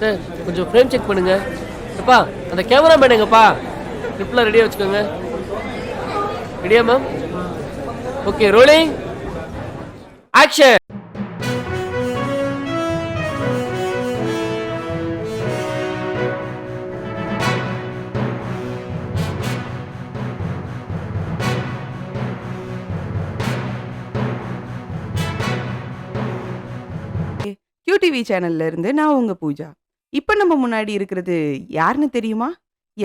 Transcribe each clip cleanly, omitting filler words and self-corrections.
Sir கொஞ்சம் frame check பண்ணுங்க. எப்பா அந்த கேமராமேன் எங்கப்பா? ட்ரிப்லாம் ரெடியாக வச்சுக்கோங்க. ரெடியா ma'am? Okay rolling action. QTV சேனல்ல இருந்து நான் உங்க பூஜா. இப்ப நம்ம முன்னாடி இருக்கிறது யாருன்னு தெரியுமா?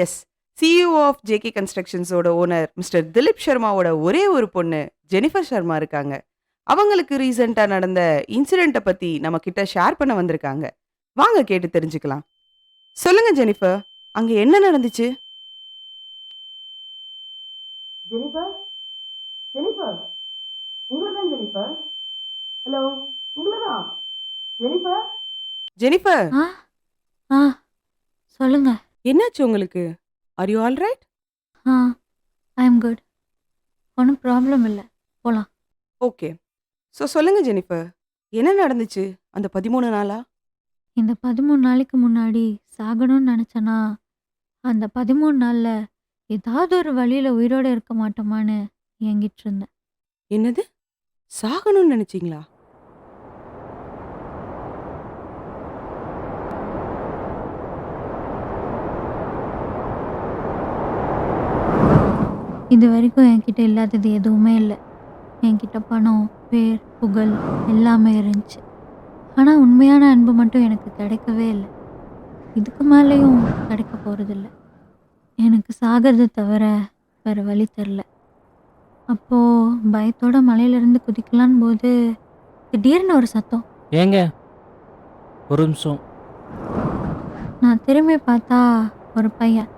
எஸ், CEO ஆஃப் ஜேகே கன்ஸ்ட்ரக்ஷன்ஸோட ஓனர் மிஸ்டர் திலீப் சர்மாவோட ஒரே ஒரு பொண்ணு ஜெனிஃபர் சர்மா இருக்காங்க. அவங்களுக்கு ரீசெண்டா நடந்த இன்சிடென்ட்ட பத்தி நம்ம கிட்ட ஷேர் பண்ண வந்திருக்காங்க. வாங்க கேட்டு தெரிஞ்சுக்கலாம். சொல்லுங்க ஜெனிஃபர், அங்க என்ன நடந்துச்சு? ஜெனிஃபர், ஜெனிஃபர், உங்களதான் ஜெனிஃபர். ஹலோ, உங்களதான் ஜெனிஃபர். ஜெனிஃபர், ஆ ஆ சொல்லுங்க. என்னாச்சு உங்களுக்கு? Are you all right? Ah I am good. ஒன்றும் ப்ராப்ளம் இல்லை. போகலாம். ஓகே. ஸோ சொல்லுங்க ஜெனிஃபர், என்ன நடந்துச்சு அந்த 13 நாளா? இந்த 13 நாளைக்கு முன்னாடி சாகணும்னு நினச்சேன்னா அந்த 13 நாளில் ஏதாவது ஒரு வழியில் உயிரோடு இருக்க மாட்டோமான்னு ஏங்கிட்டு இருந்தேன். என்னது, சாகணும்னு நினைச்சீங்களா? இது வரைக்கும் என்கிட்ட இல்லாதது எதுவுமே இல்லை. என்கிட்ட பணம், பேர், புகழ் எல்லாமே இருந்துச்சு. ஆனால் உண்மையான அன்பு மட்டும் எனக்கு கிடைக்கவே இல்லை. இதுக்கு மேலேயும் கிடைக்க போகிறதில்ல. எனக்கு சாகிறது தவிர வேறு வழி தெரில. அப்போது பயத்தோட மலையிலேருந்து குதிக்கலான்னு போது திடீர்னு ஒரு சத்தம். ஏங்க ஒரு நிமிஷம். நான் திரும்பி பார்த்தா ஒரு பையன்.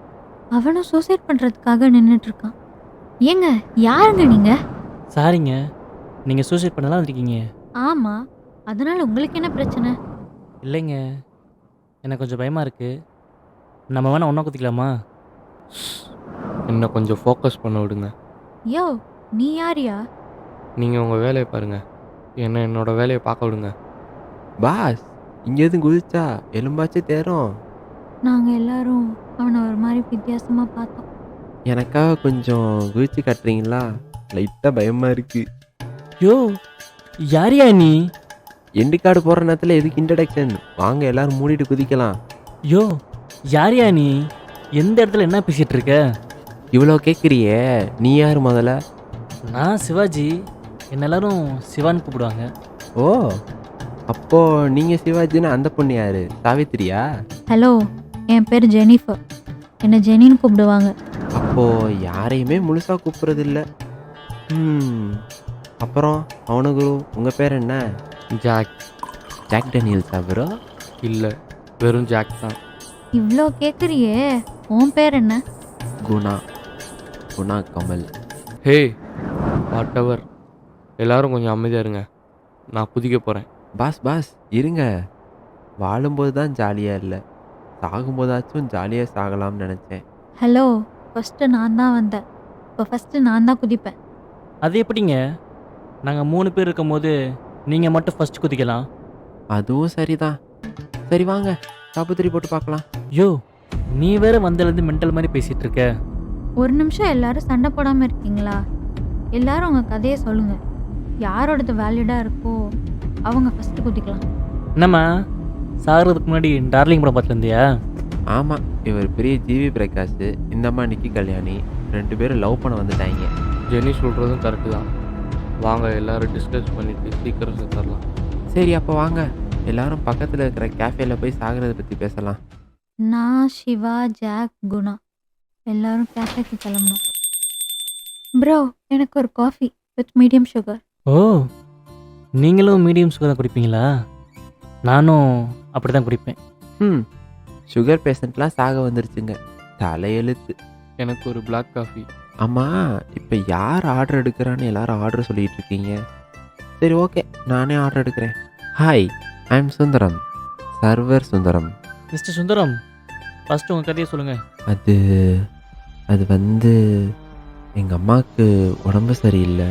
அவனும் சூசைட் பண்ணுறதுக்காக நின்றுட்டுருக்கான். ஏங்க யாருங்க நீங்கள்? சாரிங்க, நீங்கள் சூசைட் பண்ணலாம் வந்திருக்கீங்க. ஆமாம், அதனால் உங்களுக்கு என்ன பிரச்சனை? இல்லைங்க, எனக்கு கொஞ்சம் பயமாக இருக்குது. நம்ம வேணா ஒன்றா குத்திக்கலாமா? என்னை கொஞ்சம் ஃபோக்கஸ் பண்ண விடுங்க. யோ, நீ யாரியா? நீங்கள் உங்கள் வேலையை பாருங்கள், என்னோட வேலையை பார்க்க விடுங்க. பாஸ், இங்கே எதுவும் குதிச்சா எலும்பாச்சு தேரும். நாங்கள் எல்லாரும் அவனை ஒரு மாதிரி வித்தியாசமாக பார்த்தோம். எனக்காக கொஞ்சம் குதிச்சு கட்டுறீங்களா? லைட்டாக பயமாக இருக்கு. யோ, யாரியா நீ? எண்டு கார்டு போடுற நேரத்தில் எதுக்கு இன்ட்ரடக்ஷன்? வாங்க எல்லாரும் மூடிட்டு குதிக்கலாம். யோ, யாரியா நீ? எந்த இடத்துல என்ன பேசிகிட்டு இருக்க? இவ்வளோ கேட்குறியே, நீ யார் முதல்ல? நான் சிவாஜி. என்ன எல்லாரும் சிவான்னு கூப்பிடுவாங்க. ஓ, அப்போது நீங்கள் சிவாஜின்னு அந்த பொண்ணு யார்? சாவித்திரியா? ஹலோ, என் பேர் ஜெனிஃபர். என்னை ஜெனின்னு கூப்பிடுவாங்க. அப்போது யாரையுமே முழுசாக கூப்பிட்றதில்ல. அப்புறம் அவனுக்கு உங்கள் பேர் என்ன? ஜாக். ஜாக் டேனியல்ஸா ப்ரோ? இல்லை, வெறும் ஜாக் தான். இவ்வளோ கேட்குறியே, உன் பேர் என்ன? Guna. Guna Kamal. Hey, whatever, எல்லோரும் கொஞ்சம் அமைதியாக இருங்க, நான் குதிக்க போகிறேன். பாஸ் இருங்க. வாழும்போது தான் ஜாலியாக இல்லை, சாகும்போதாச்சும் ஜாலியாக சாகலாம்னு நினச்சேன். ஹலோ, ஃபஸ்ட்டு நான் தான் வந்தேன். இப்போ ஃபஸ்ட்டு நான் தான் குதிப்பேன். அது எப்படிங்க? நாங்கள் 3 பேர் இருக்கும்போது நீங்கள் மட்டும் ஃபஸ்ட் குதிக்கலாம். அதுவும் சரிதான். சரி வாங்க, சாப்புத்திரி போட்டு பார்க்கலாம். யோ, நீ வேற வந்ததுலேருந்து மென்டல் மாதிரி பேசிகிட்டு இருக்க. ஒரு நிமிஷம் எல்லாரும் சண்டை போடாமல் இருக்கீங்களா? எல்லாரும் உங்கள் கதையை சொல்லுங்கள். யாரோடது வேலிடாக இருக்கோ அவங்க ஃபஸ்ட்டு குதிக்கலாம். என்னம்மா, சாகிறதுக்கு முன்னாடி டார்லிங் படம் பார்த்துருந்தியா? ஆமாம், இவர் பெரிய ஜிவி பிரகாஷ், இந்த அம்மா நிக்கி கல்யாணி, 2 பேரும் லவ் பண்ண வந்துட்டாங்க. ஜெனி சொல்கிறதும் கரெக்டு தான். வாங்க எல்லோரும் டிஸ்கஸ் பண்ணிவிட்டு சீக்கிரம் செத்துடலாம். சரி அப்போ வாங்க, எல்லாரும் பக்கத்தில் இருக்கிற கேஃபேல போய் சாகிறத பற்றி பேசலாம். நான், சிவா, ஜாக், குணா எல்லாரும் கேஃபேக்கு கிளம்பணும். ப்ரோ, எனக்கு ஒரு காஃபி வித் மீடியம் சுகர். ஓ, நீங்களும் மீடியம் சுகர் தான் குடிப்பீங்களா? நானும் அப்படி தான் குடிப்பேன். சுகர் பேஷண்ட்லாம் சாக வந்துருச்சுங்க, தலையெழுத்து. எனக்கு ஒரு பிளாக் காஃபி. ஆமாம், இப்போ யார் ஆர்டர் எடுக்கிறான்னு எல்லாரும் ஆர்டர் சொல்லிகிட்டு இருக்கீங்க. சரி ஓகே, நானே ஆர்டர் எடுக்கிறேன். Hi, I am Sundaram, server Sundaram. Mister Sundaram, first உங்கள் கதையை சொல்லுங்கள். அது வந்து எங்கள் அம்மாவுக்கு உடம்பு சரியில்லை.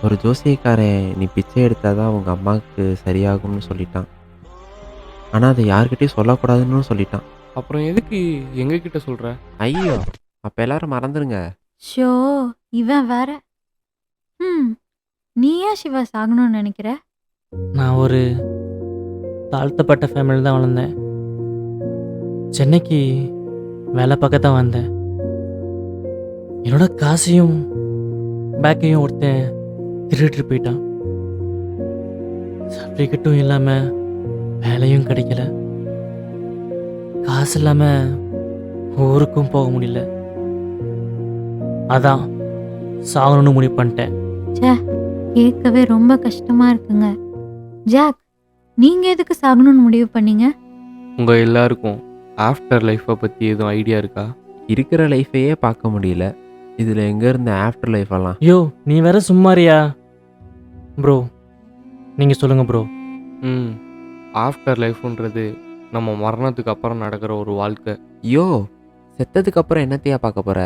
ஒரு ஜோசியக்காரன் நீ பிச்சை எடுத்தால் தான் உங்கள் அம்மாவுக்கு சரியாகும்னு சொல்லிட்டான். ஆனால் அதை யார்கிட்டயும் சொல்லக்கூடாதுன்னு சொல்லிட்டான். அப்புறம் எதுக்கு எங்ககிட்ட சொல்கிற? ஐயோ, அப்போ எல்லாரும் மறந்துடுங்க. ஷோ, இவன் வேற. நீ ஏன் சிவா சாகணும்னு நினைக்கிற? நான் ஒரு தாழ்த்தப்பட்ட ஃபேமிலியில் தான் வளர்ந்தேன். சென்னைக்கு வேலை பார்க்க தான் வந்தேன். என்னோட காசையும் பேக்கையும் ஒருத்தன் திருடிட்டு போயிட்டான். சர்டிஃபிகேட்டும் இல்லாமல் வேலையும் கிடைக்கல. காசு இல்லாமல் ஊருக்கும் போக முடியல. அதான் சாகணும்னு முடிவு பண்ணிட்டேன். ச்சே, கேட்கவே ரொம்ப கஷ்டமா இருக்குங்க. ஜாக், நீங்க எதுக்கு சாகணும்னு முடிவு பண்ணீங்க? உங்கள் எல்லாருக்கும் ஆஃப்டர் லைஃப்பை பற்றி எதுவும் ஐடியா இருக்கா? இருக்கிற லைஃபையே பார்க்க முடியல, இதில் எங்கே இருந்த ஆஃப்டர் லைஃப் எல்லாம்? ஐயோ, நீ வேற சும்மாரியா ப்ரோ? நீங்கள் சொல்லுங்கள் ப்ரோ. ஆஃப்டர் லைஃப்ன்றது நம்ம மரணத்துக்கு அப்புறம் நடக்கிற ஒரு வாழ்க்கை. ஐயோ, செத்ததுக்கு அப்புறம் என்னத்தையா பார்க்க போற?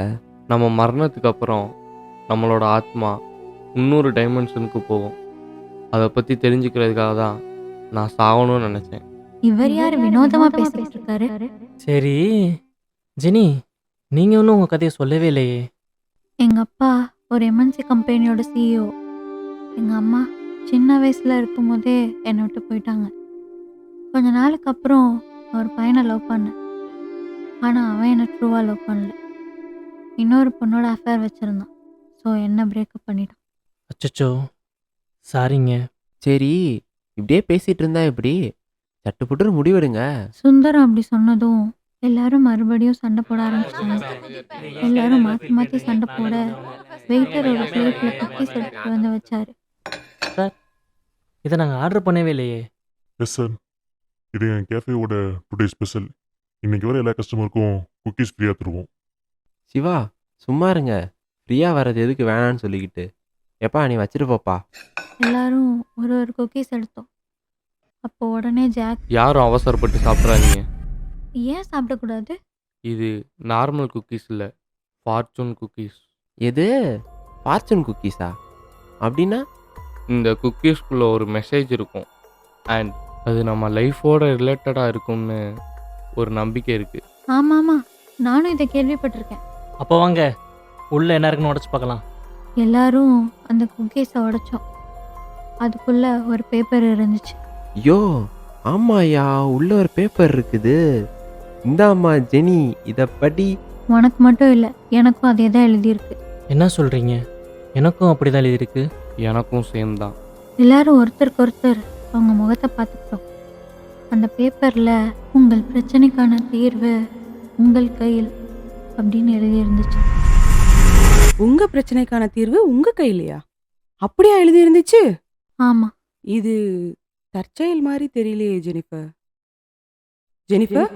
நம்ம மரணத்துக்கு அப்புறம் நம்மளோட ஆத்மா இன்னொரு டைமென்ஷனுக்கு போகும். அதை பற்றி தெரிஞ்சுக்கிறதுக்காக தான் நான் சாகணும்னு நினச்சேன். இவர் யார் வினோதமா பேசிட்டு இருக்காரு? சரி ஜெனி, நீங்கள் ஒன்றும் உங்கள் கதையை சொல்லவே இல்லையே. எங்க அப்பா ஒரு எம்என்சி கம்பெனியோட சிஇஓ. எங்க அம்மா சின்ன வயசுல இருக்கும் போதே என்னை விட்டு போயிட்டாங்க. கொஞ்ச நாளுக்கு அப்புறம் ஒரு பையனை லவ் பண்ணேன். ஆனால் அவன் என்னை ட்ரூவாக லவ் பண்ணல. இன்னொரு பொண்ணோட அஃபேர் வச்சுருந்தான். ஸோ என்ன பிரேக்கப் பண்ணிட்டான். அச்சச்சோ, சாரிங்க. சரி, இப்படியே பேசிட்டு இருந்தா எப்படி? சட்டுப்புட்டு முடிவெடுங்க. சுந்தரம் அப்படி சொன்னதும் எல்லாரும் மறுபடியும் சண்டை போட ஆரம்பிச்சிட்டாங்க. எல்லாரும் மாற்றி மாற்றி சண்டை போட வெயிட்டர் ஒரு பிளேட்டில் குக்கீஸ் எடுத்துட்டு வந்து வச்சாரு. இதை நாங்கள் ஆர்டர் பண்ணவே இல்லையே. எஸ் சார், இது என் கேஃபேவோட டுடே ஸ்பெஷல். இன்னைக்கு வர எல்லா கஸ்டமருக்கும் குக்கீஸ் ஃப்ரீயாக தருவோம். சிவா, சும்மா இருங்க. ஃப்ரீயாக வர்றது எதுக்கு வேணான்னு சொல்லிக்கிட்டு. எப்பா நீ வச்சுட்டு போப்பா. எல்லாரும் ஒரு ஒரு குக்கீஸ் எடுத்தோம். அப்போ உடனே ஜாக், யாரும் அவசரப்பட்டு சாப்பிட்றாதீங்க. ஏன் சாப்பிடக்கூடாது? இது நார்மல் குக்கீஸ் இல்லை, ஃபார்ச்சூன் குக்கீஸ். எது? ஃபார்ச்சூன் குக்கீஸா? அப்படின்னா? இந்த குக்கீஸ்குள்ளே ஒரு மெசேஜ் இருக்கும். அண்ட் அது நம்ம லைஃபோட ரிலேட்டடாக இருக்கும்னு ஒரு நம்பிக்கை இருக்குது. ஆமாம் ஆமாம், நானும் இதை கேள்விப்பட்டிருக்கேன். அப்போ வாங்க உள்ளே என்ன இருக்குன்னு உடச்சி பார்க்கலாம். எல்லாரும் அந்த குக்கீஸை உடைச்சோம். அதுக்குள்ள ஒரு பேப்பர் இருந்துச்சு. ஐயோ, ஆமாயா, உள்ள ஒரு பேப்பர் இருக்குது. இந்தாம்மா ஜெனி, இதை படி. உனக்கு மட்டும் இல்லை, எனக்கும் அதே தான் எழுதியிருக்கு. என்ன சொல்கிறீங்க? எனக்கும் அப்படி தான் எழுதியிருக்கு. எனக்கும் சேம் தான். எல்லாரும் ஒருத்தருக்கு ஒருத்தர் அவங்க முகத்தை பார்த்துக்கிட்டோம். அந்த பேப்பரில் உங்கள் பிரச்சனைக்கான தீர்வு உங்கள் கையில் அப்படின்னு எழுதியிருந்துச்சு. உங்க பிரச்சனைக்கான தீர்வு உங்க கையிலையா? அப்படியா எழுதி இருந்துச்சு? ஆமாம். இது தற்செயல் மாதிரி தெரியலையே ஜெனிஃபர். ஜெனிஃபர்,